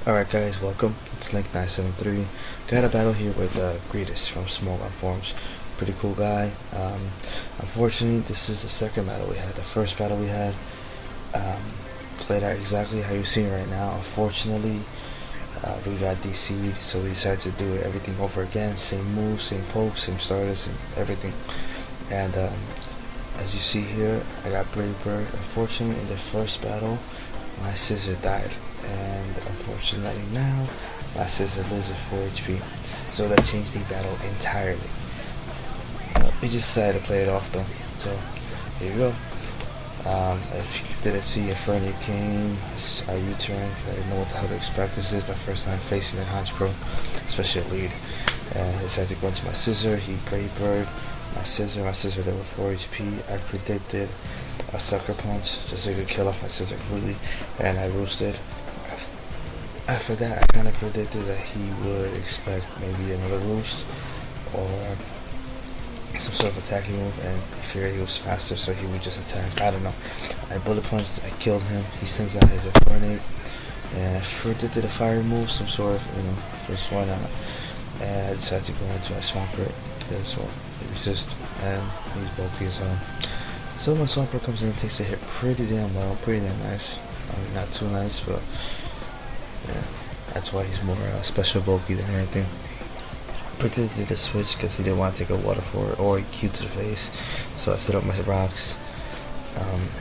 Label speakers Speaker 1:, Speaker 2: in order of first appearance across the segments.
Speaker 1: Alright guys, welcome. It's Link973. Got a battle here with Greetest from Smogon forums. Pretty cool guy. Unfortunately, this is the second battle we had. The first battle we had played out exactly how you're seeing right now. Unfortunately, we got DC'd, so we decided to do everything over again. Same moves, same pokes, same starters, and everything. And as you see here, I got Rebirth. Unfortunately, in the first battle, my scissor died. And unfortunately now my scissor lives with 4 HP, so that changed the battle entirely. We just decided to play it off though, so here you go. If you didn't see Inferno came, I U-turned. I didn't know what the hell to expect. This is my first time facing a Hunch Pro, especially a lead, and I decided to go into my scissor. He Brave Bird my scissor level 4 HP. I predicted a sucker punch just so he could kill off my scissor completely, and I roosted. After that, I kind of predicted that he would expect maybe another roost or some sort of attacking move, and I figured he was faster, so he would just attack. I don't know. I bullet punched, I killed him. He sends out his Inferno, and I predicted a fire move, some sort of, just why not? And I decided to go into my Swampert because, well, he resists, and he's bulky as hell. So my Swampert comes in and takes a hit pretty damn well, pretty damn nice. I mean, not too nice, but yeah, that's why he's more special bulky than anything. Predicted a switch because he didn't want to take a water for it or a Q to the face, so I set up my rocks.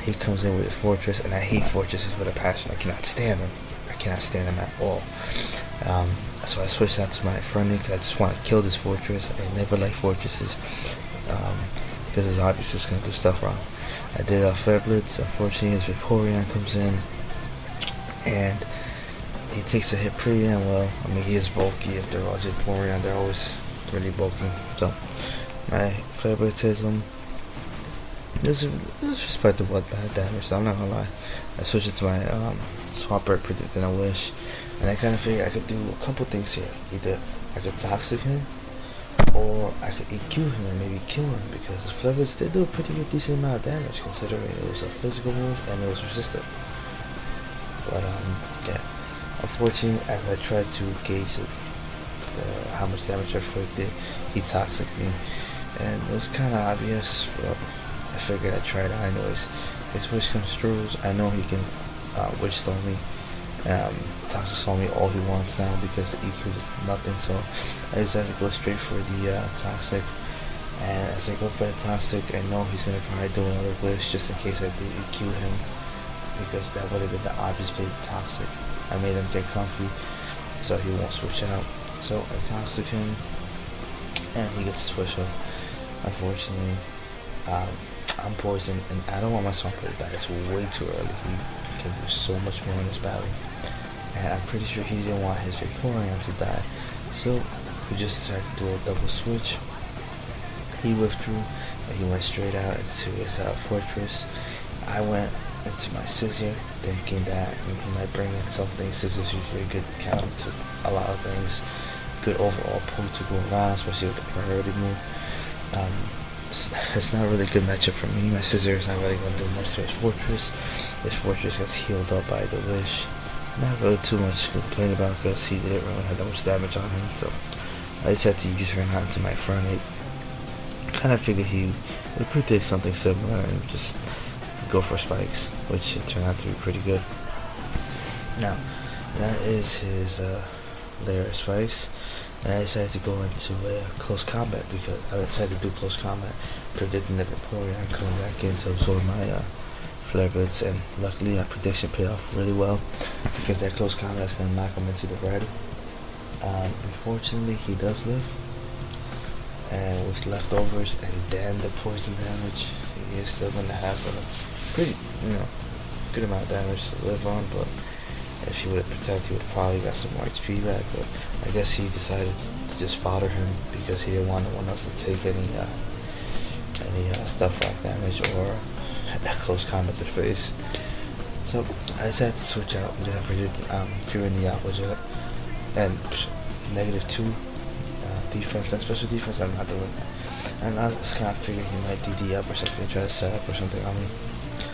Speaker 1: He comes in with a fortress, and I hate fortresses with a passion. I cannot stand them. I cannot stand them at all. So I switched out to my Inferno. I just want to kill this fortress. I never like fortresses because it's obvious it's going to do stuff wrong. I did a Flare Blitz. Unfortunately, his Vaporeon comes in, and he takes a hit pretty damn well. I mean, he is bulky. If they're always Vaporeon, they're always really bulky. So my Flare Blitz hits him. This is respectable bad damage, so I'm not gonna lie. I switched it to my Swampert, predicting a wish, and I kind of figured I could do a couple things here. Either I could Toxic him, or I could EQ him and maybe kill him, because the Flare Blitz did do a pretty good decent amount of damage considering it was a physical move and it was resistant. But yeah. Unfortunately, as I tried to gauge how much damage I inflicted, he toxic me, and it was kind of obvious, but I figured I'd try it out anyways. His wish comes through. I know he can wish storm me, toxic storm me all he wants now because the EQ is nothing, so I decided to go straight for the toxic. And as I go for the toxic, I know he's going to probably do another wish just in case I do EQ him, because that would have been the obvious play toxic. I made him get comfy so he won't switch out. So I toxic him and he gets a switch up. Unfortunately, I'm poisoned and I don't want my Swampert to die. It's way too early. He can do so much more in this battle. And I'm pretty sure he didn't want his Vaporeon to die. So we just decided to do a double switch. He withdrew and he went straight out into his fortress. I went into my scissor, thinking that he might bring in something. Scissors usually a good counter to a lot of things, good overall poke to go around, especially with the priority move. It's not really a good matchup for me. My scissor is not really going to do much to his fortress. His fortress gets healed up by the wish. Not really too much to complain about because he didn't really have that much damage on him, so I decided to use her out into my Inferno. Kind of figured he would predict something similar and just go for spikes, which it turned out to be pretty good. Now, that is his layer of spikes, and I decided to go into a close combat because I decided to do close combat, predicting the Vaporeon coming back in to absorb my Flare Blitz, and luckily my prediction paid off really well because that close combat is going to knock him into the red. Unfortunately, he does live, and with leftovers and then the poison damage, he is still going to have a pretty, good amount of damage to live on, but if he would have protected, he would have probably got some more HP back, but I guess he decided to just fodder him because he didn't want no one else to take any stuff like damage or close combat to face. So I decided to switch out and then I predicted fearing the Aqua Jet and -2 defense and special defense. I'm not doing that. And I was kind of figuring he might DD up or something, try to set up or something on me.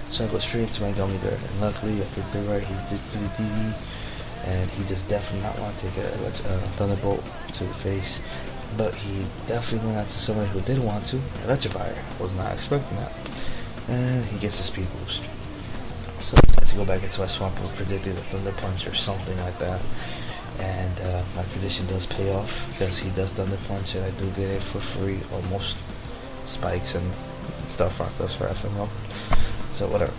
Speaker 1: So I go straight into my Gummy Bear, and luckily I did the right, he did the DD, and he just definitely not want to take a thunderbolt to the face. But he definitely went out to somebody who did want to. Electrifier was not expecting that, and he gets a speed boost. So I had to go back into my swamp and predicted a thunder punch or something like that. And my prediction does pay off because he does thunder punch, and I do get it for free, almost spikes and stuff like this for FMO. So whatever.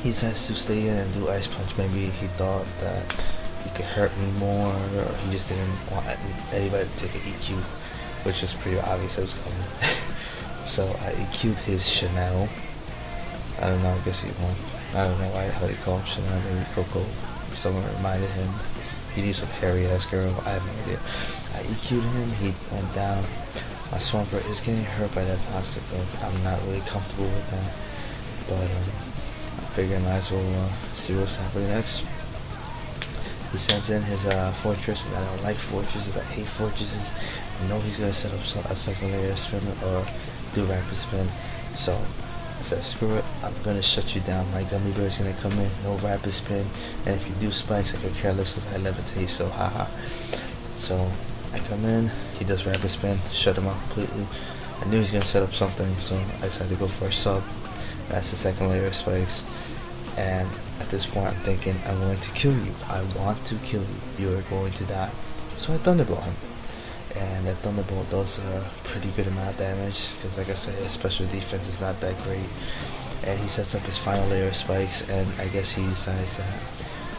Speaker 1: He decides to stay in and do ice punch. Maybe he thought that he could hurt me more, or he just didn't want anybody to take an EQ, which was pretty obvious it was coming. So I EQ'd his Chanel. I don't know, I guess he won. I don't know how he called him Chanel, maybe Coco. Someone reminded him he needs some hairy ass girl. I have no idea. I EQ'd him, he went down. My Swampert is getting hurt by that toxic though. I'm not really comfortable with that. But I figure I might as well see what's happening next. He sends in his fortress, and I don't like fortresses. I hate fortresses. I know he's gonna set up a second layer spin or do rapid spin. So I said, screw it, I'm gonna shut you down. My gummy bear's gonna come in, no rapid spin, and if you do spikes, I could care less because I levitate, so haha. So I come in, he does rapid spin, shut him out completely. I knew he was gonna set up something, so I decided to go for a sub. That's the second layer of spikes. And at this point I'm thinking, I'm going to kill you. I want to kill you. You are going to die. So I thunderbolt him. And that thunderbolt does a pretty good amount of damage, because like I said, his special defense is not that great. And he sets up his final layer of spikes, and I guess he decides that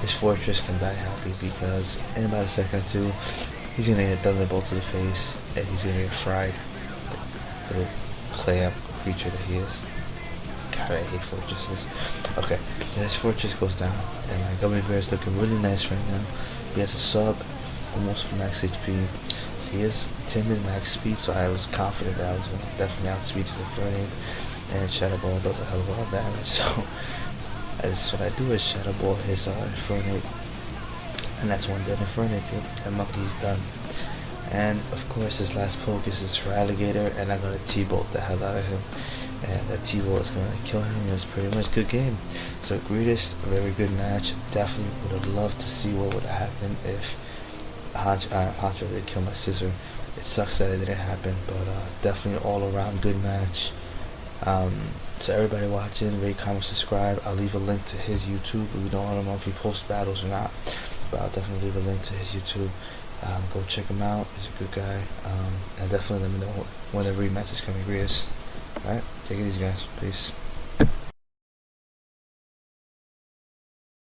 Speaker 1: his fortress can die happy, because in about a second or two, he's gonna get a thunderbolt to the face, and he's gonna get fried. The clam creature that he is. God, I hate fortresses. Okay, and his fortress goes down, and my gummy bear is looking really nice right now. He has a sub, almost max HP. He is timid max speed, so I was confident that I was going to definitely outspeed his Infernape, and Shadow Ball does a hell of a lot of damage. So that's what I do, is Shadow Ball his Infernape, and that's one dead Infernape. That monkey's done. And of course his last poke is his Alligator, and I'm going to T-bolt the hell out of him. And that T-bolt is going to kill him. It was pretty much a good game. So Greetest, a very good match. Definitely would have loved to see what would have happened if Honcho did kill my sister. It sucks that it didn't happen, but definitely all around good match. So everybody watching, rate, comment, subscribe. I'll leave a link to his YouTube. I don't know if he posts battles or not, but I'll definitely leave a link to his YouTube. Go check him out. He's a good guy. And definitely let me know when the rematch is coming. Greetest. Alright, take it easy guys. Peace.